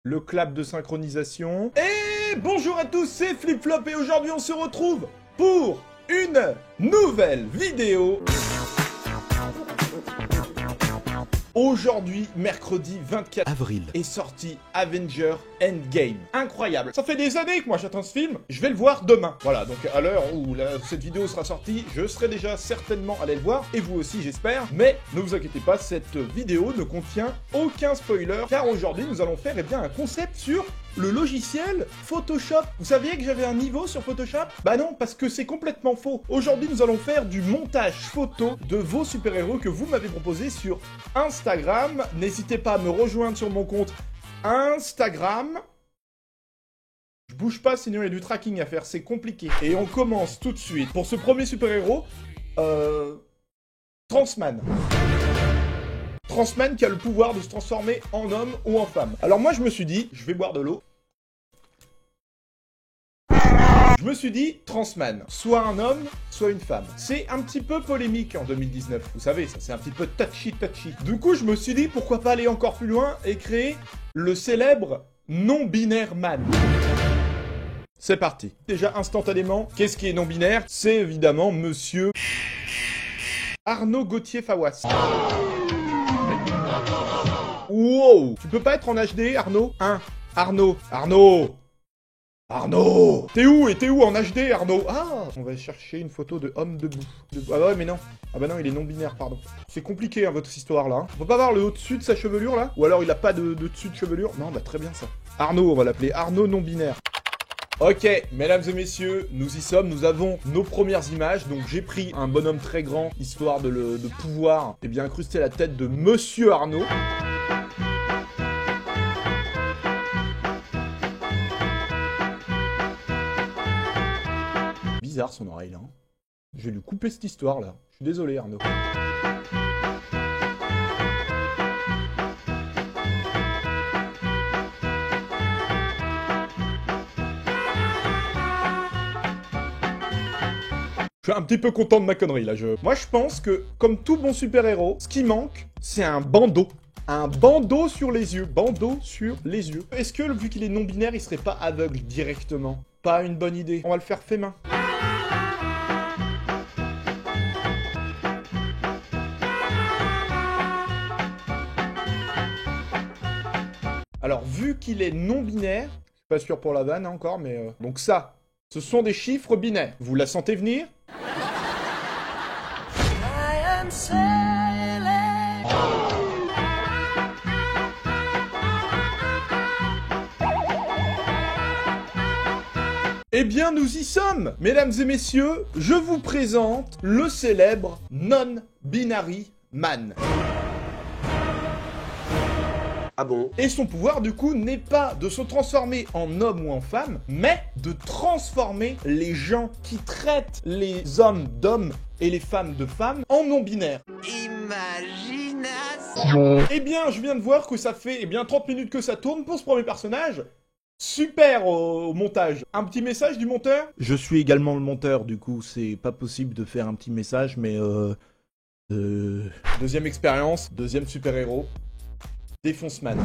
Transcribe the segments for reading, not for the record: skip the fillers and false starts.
Le clap de synchronisation. Et bonjour à tous, c'est FlipFlop et aujourd'hui on se retrouve pour une nouvelle vidéo. Aujourd'hui, mercredi 24 avril, est sorti Avengers Endgame. Incroyable. Ça fait des années que moi j'attends ce film. Je vais le voir demain. Voilà, donc à l'heure où cette vidéo sera sortie, je serai déjà certainement allé le voir. Et vous aussi, j'espère. Mais ne vous inquiétez pas, cette vidéo ne contient aucun spoiler. Car aujourd'hui, nous allons faire un concept sur le logiciel Photoshop. Vous saviez que j'avais un niveau sur Photoshop? Bah non, parce que c'est complètement faux. Aujourd'hui, nous allons faire du montage photo de vos super-héros que vous m'avez proposé sur Instagram. N'hésitez pas à me rejoindre sur mon compte Instagram. Je bouge pas, sinon il y a du tracking à faire, c'est compliqué. Et on commence tout de suite. Pour ce premier super-héros, Transman. Transman qui a le pouvoir de se transformer en homme ou en femme. Alors moi je me suis dit, je vais boire de l'eau. Je me suis dit, Transman, soit un homme, soit une femme. C'est un petit peu polémique en 2019, vous savez, ça c'est un petit peu touchy. Du coup je me suis dit, pourquoi pas aller encore plus loin et créer le célèbre non-binaire man. C'est parti. Déjà instantanément, qu'est-ce qui est non-binaire? C'est évidemment monsieur Arnaud Gauthier Fawas. Wow! Tu peux pas être en HD, Arnaud? Hein? Arnaud! T'es où en HD, Arnaud? Ah! On va chercher une photo de homme debout. Ah ouais, mais non. Ah bah non, il est non-binaire, pardon. C'est compliqué, hein, votre histoire, là. On peut pas voir le au-dessus de sa chevelure, là? Ou alors il a pas de dessus de chevelure? Non, bah très bien, ça. Arnaud, on va l'appeler. Arnaud non-binaire. Ok, mesdames et messieurs, nous y sommes, nous avons nos premières images, donc j'ai pris un bonhomme très grand, histoire de pouvoir, incruster la tête de Monsieur Arnaud. Bizarre son oreille là. Je vais lui couper cette histoire là. Je suis désolé Arnaud. Je suis un petit peu content de ma connerie là. Moi je pense que, comme tout bon super-héros, ce qui manque, c'est un bandeau. Un bandeau sur les yeux. Bandeau sur les yeux. Est-ce que, vu qu'il est non-binaire, il serait pas aveugle directement? Pas une bonne idée. On va le faire fait main. Alors, vu qu'il est non-binaire, je suis pas sûr pour la vanne encore, mais... Donc ça, ce sont des chiffres binaires. Vous la sentez venir? Eh bien, nous y sommes! Mesdames et messieurs, je vous présente le célèbre Non-Binary Man. Ah bon? Et son pouvoir, du coup, n'est pas de se transformer en homme ou en femme, mais de transformer les gens qui traitent les hommes d'hommes et les femmes de femmes en non-binaires. Imagination! Eh bien, je viens de voir que ça fait 30 minutes que ça tourne pour ce premier personnage. Super au montage. Un petit message du monteur? Je suis également le monteur, du coup, c'est pas possible de faire un petit message, mais Deuxième expérience, deuxième super-héros. Défonce-man.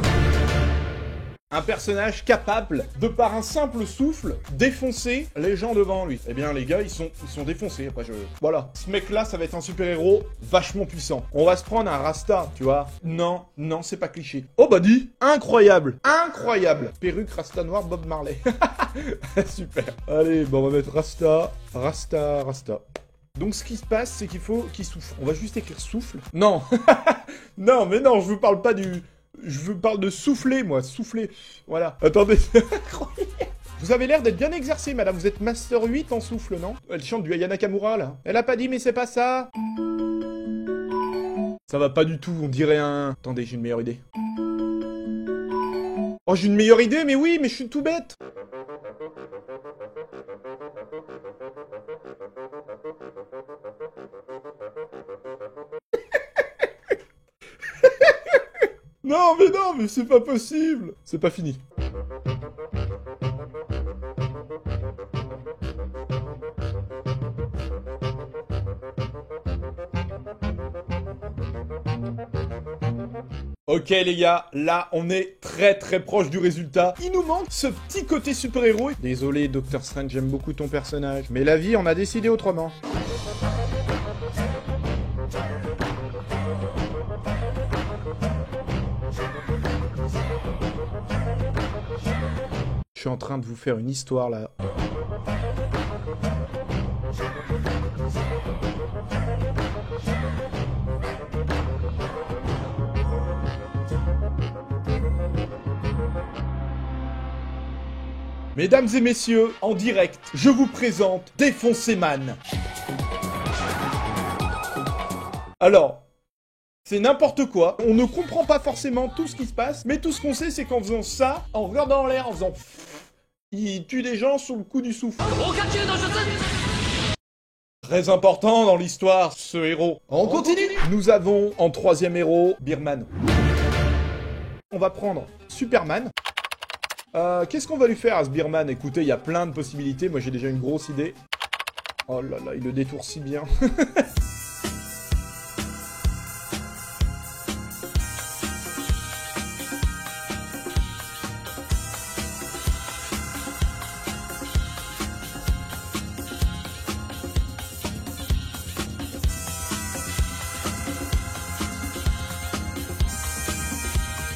Un personnage capable, de par un simple souffle, défoncer les gens devant lui. Eh bien, les gars, ils sont défoncés. Après, Voilà. Ce mec-là, ça va être un super-héros vachement puissant. On va se prendre un Rasta, tu vois. Non, c'est pas cliché. Oh bah dis, incroyable. Perruque, Rasta noir, Bob Marley. Super. Allez, bon, on va mettre Rasta. Donc ce qui se passe, c'est qu'il faut qu'il souffle. On va juste écrire souffle. Non. Non, mais non, je vous parle pas du... Je vous parle de souffler, moi, souffler. Voilà. Attendez, c'est incroyable. Vous avez l'air d'être bien exercé, madame. Vous êtes Master 8 en souffle, non? Elle chante du Aya Nakamura, là. Elle a pas dit, mais c'est pas ça. Ça va pas du tout, on dirait un... Attendez, j'ai une meilleure idée. Oh, j'ai une meilleure idée, mais oui, mais je suis tout bête. Non, mais c'est pas possible. C'est pas fini. Ok les gars, là on est très proche du résultat. Il nous manque ce petit côté super-héros. Désolé Doctor Strange, j'aime beaucoup ton personnage. Mais la vie, on a décidé autrement. Je suis en train de vous faire une histoire là. Mesdames et messieurs, en direct, je vous présente Défoncé Man. Alors, c'est n'importe quoi, on ne comprend pas forcément tout ce qui se passe, mais tout ce qu'on sait, c'est qu'en faisant ça, en regardant en l'air, en faisant... il tue des gens sous le coup du souffle. Très important dans l'histoire, ce héros. On continue. Nous avons en troisième héros, Birdman. On va prendre Superman. Qu'est-ce qu'on va lui faire à ce Birdman? Écoutez, il y a plein de possibilités. Moi, j'ai déjà une grosse idée. Oh là là, il le détourne si bien.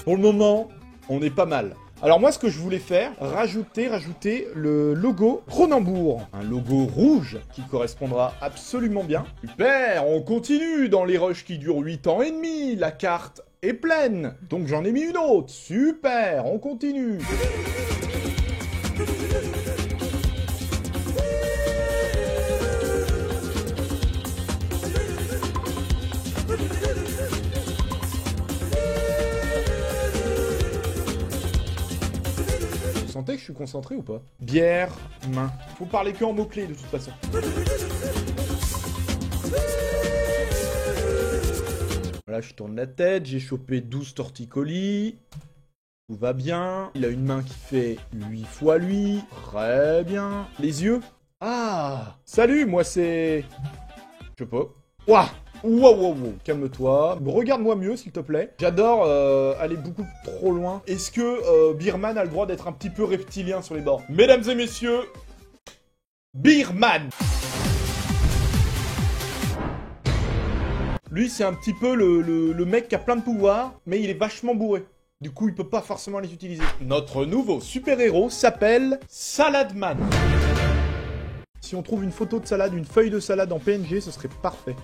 Pour le moment, on est pas mal. Alors moi, ce que je voulais faire, rajouter le logo Cronenbourg. Un logo rouge qui correspondra absolument bien. Super, on continue dans les rushs qui durent 8 ans et demi. La carte est pleine. Donc j'en ai mis une autre. Super, on continue. Vous sentez que je suis concentré ou pas? Bière, main. Faut parler que en mots-clés de toute façon. Voilà, je tourne la tête, j'ai chopé 12 torticolis. Tout va bien. Il a une main qui fait 8 fois lui. Très bien. Les yeux? Ah! Salut, moi c'est... Je sais pas. Ouah! Wow, calme-toi. Regarde-moi mieux, s'il te plaît. J'adore aller beaucoup trop loin. Est-ce que Birdman a le droit d'être un petit peu reptilien sur les bords? Mesdames et messieurs, Birdman! Lui, c'est un petit peu le mec qui a plein de pouvoirs, mais il est vachement bourré. Du coup, il peut pas forcément les utiliser. Notre nouveau super-héros s'appelle Saladman. Si on trouve une photo de salade, une feuille de salade en PNG, ce serait parfait.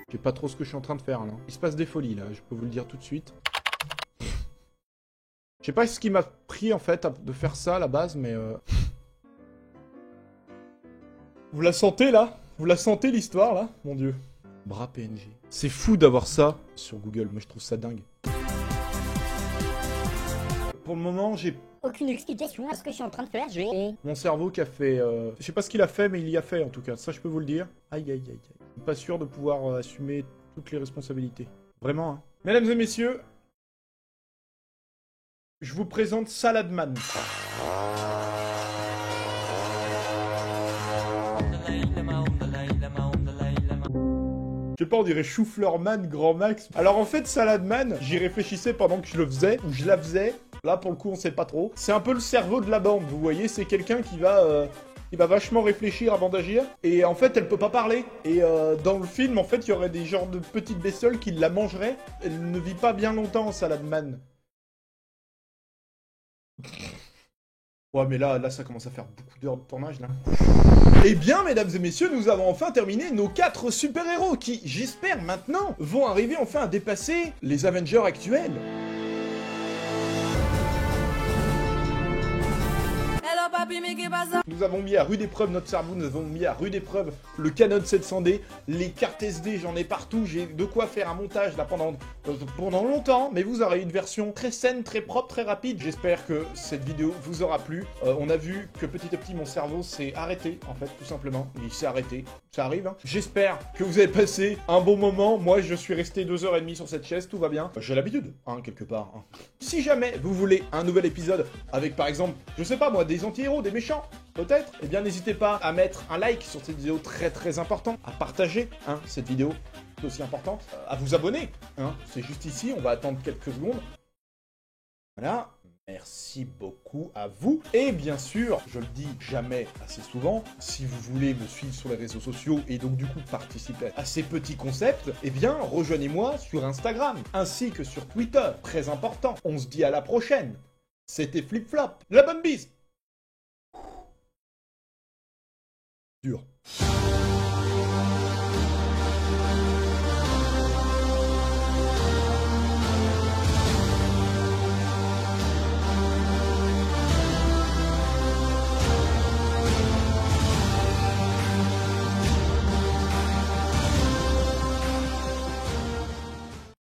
Je sais pas trop ce que je suis en train de faire là. Il se passe des folies là, je peux vous le dire tout de suite. Je sais pas ce qui m'a pris en fait de faire ça à la base, mais Vous la sentez là? Vous la sentez l'histoire là? Mon dieu. Bras PNG. C'est fou d'avoir ça sur Google, moi je trouve ça dingue. Pour le moment, j'ai aucune explication à ce que je suis en train de faire, je vais... mon cerveau qui a fait... Je sais pas ce qu'il a fait, mais il y a fait en tout cas. Ça, je peux vous le dire. Aïe. Je suis pas sûr de pouvoir assumer toutes les responsabilités. Vraiment, hein. Mesdames et messieurs, je vous présente Saladman. Je sais pas, on dirait Choufleurman, Grand Max. Alors en fait, Saladman, j'y réfléchissais pendant que je le faisais, ou je la faisais. Là, pour le coup, on sait pas trop. C'est un peu le cerveau de la bande, vous voyez. C'est quelqu'un qui va vachement réfléchir avant d'agir. Et en fait, elle peut pas parler. Et dans le film, en fait, il y aurait des genres de petites bestioles qui la mangeraient. Elle ne vit pas bien longtemps, Saladman. Ouais, mais là, ça commence à faire beaucoup d'heures de tournage, là. Eh bien, mesdames et messieurs, nous avons enfin terminé nos 4 super-héros qui, j'espère maintenant, vont arriver enfin à dépasser les Avengers actuels. Nous avons mis à rude épreuve notre cerveau, nous avons mis à rude épreuve le Canon 700D, les cartes SD, j'en ai partout, j'ai de quoi faire un montage là pendant longtemps, mais vous aurez une version très saine, très propre, très rapide. J'espère que cette vidéo vous aura plu. On a vu que petit à petit mon cerveau s'est arrêté, en fait, tout simplement. Il s'est arrêté. ça arrive. Hein. J'espère que vous avez passé un bon moment. Moi, je suis resté 2h30 sur cette chaise, tout va bien. J'ai l'habitude, hein, quelque part. Hein. Si jamais vous voulez un nouvel épisode avec, par exemple, je sais pas moi, des anti-héros, des méchants, peut-être, eh bien n'hésitez pas à mettre un like sur cette vidéo très important, à partager hein, cette vidéo aussi importante, à vous abonner. Hein. C'est juste ici, on va attendre quelques secondes. Voilà. Merci beaucoup à vous. Et bien sûr, je le dis jamais assez souvent, si vous voulez me suivre sur les réseaux sociaux et donc du coup participer à ces petits concepts, eh bien rejoignez-moi sur Instagram, ainsi que sur Twitter. Très important. On se dit à la prochaine. C'était Flip Flop. La bonne bise. Dur.